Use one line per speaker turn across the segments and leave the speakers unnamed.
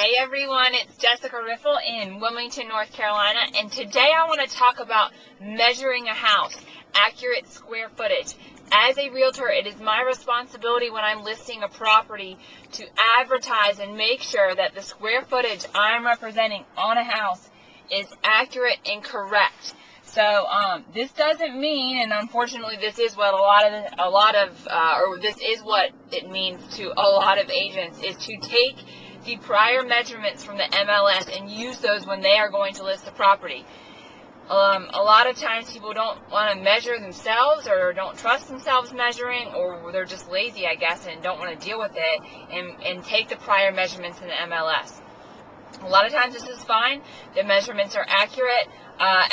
Hey everyone, it's Jessica Riffle in Wilmington, North Carolina, and today I want to talk about measuring a house, accurate square footage. As a realtor, it is my responsibility when I'm listing a property to advertise and make sure that the square footage I'm representing on a house is accurate and correct. So this doesn't mean, and unfortunately this is what this is what it means to a lot of agents, is to take the prior measurements from the MLS and use those when they are going to list the property. A lot of times people don't want to measure themselves or don't trust themselves measuring, or they're just lazy, I guess, and don't want to deal with it and take the prior measurements in the MLS. A lot of times this is fine. The measurements are accurate.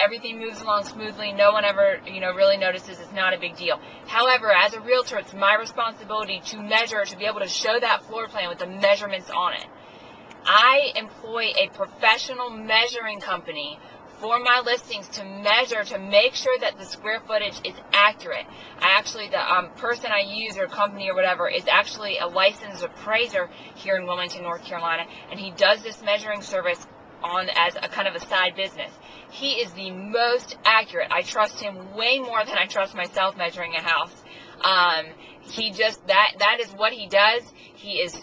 Everything moves along smoothly. No one ever, really notices. It's not a big deal. However, as a realtor, it's my responsibility to measure, to be able to show that floor plan with the measurements on it. I employ a professional measuring company for my listings to measure, to make sure that the square footage is accurate. The person I use, or company or whatever, is actually a licensed appraiser here in Wilmington, North Carolina, and he does this measuring service as a kind of a side business. He is the most accurate. I trust him way more than I trust myself measuring a house. That is what he does. He is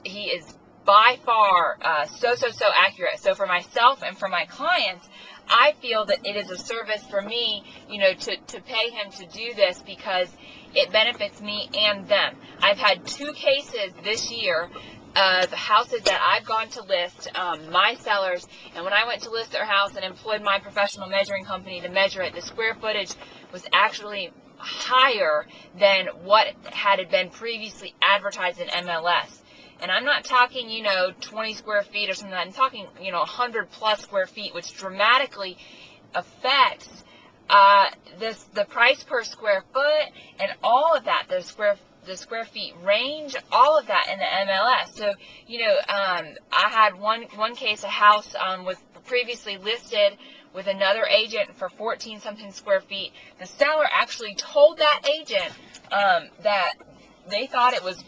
by far so accurate. So for myself and for my clients, I feel that it is a service for me, to pay him to do this, because it benefits me and them. I've had 2 cases this year of houses that I've gone to list, my sellers, and when I went to list their house and employed my professional measuring company to measure it, the square footage was actually higher than what had been previously advertised in MLS. And I'm not talking, 20 square feet or something. I'm talking, 100 plus square feet, which dramatically affects the price per square foot and all of that, the square feet range, all of that in the MLS. So, I had one case, a house was previously listed with another agent for 14 something square feet. The seller actually told that agent that they thought it was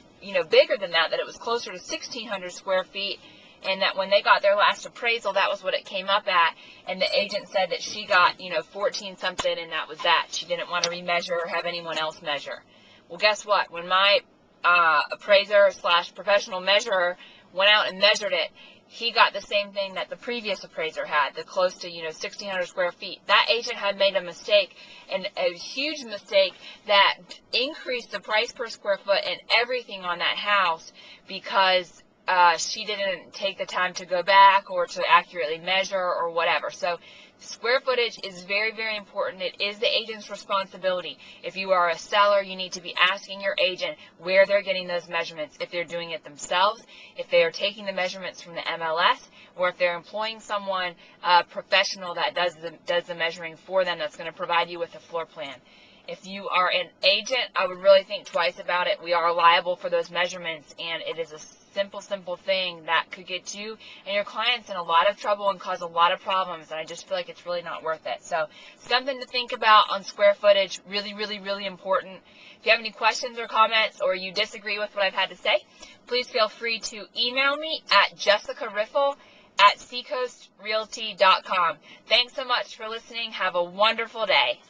bigger than that it was closer to 1,600 square feet, and that when they got their last appraisal, that was what it came up at, and the agent said that she got, 14 something, and that was that. She didn't want to remeasure or have anyone else measure. Well, guess what? When my appraiser / professional measurer went out and measured it, he got the same thing that the previous appraiser had, the close to, 1,600 square feet. That agent had made a mistake, and a huge mistake, that increased the price per square foot and everything on that house, because she didn't take the time to go back or to accurately measure or whatever. So square footage is very, very important. It is the agent's responsibility. If you are a seller, you need to be asking your agent where they're getting those measurements, if they're doing it themselves, if they are taking the measurements from the MLS, or if they're employing someone professional that does the measuring for them, that's going to provide you with a floor plan. If you are an agent, I would really think twice about it. We are liable for those measurements, and it is a simple thing that could get you and your clients in a lot of trouble and cause a lot of problems, and I just feel like it's really not worth it. So something to think about on square footage. Really, really, really important. If you have any questions or comments, or you disagree with what I've had to say, please feel free to email me at jessicariffle@seacoastrealty.com. Thanks so much for listening. Have a wonderful day.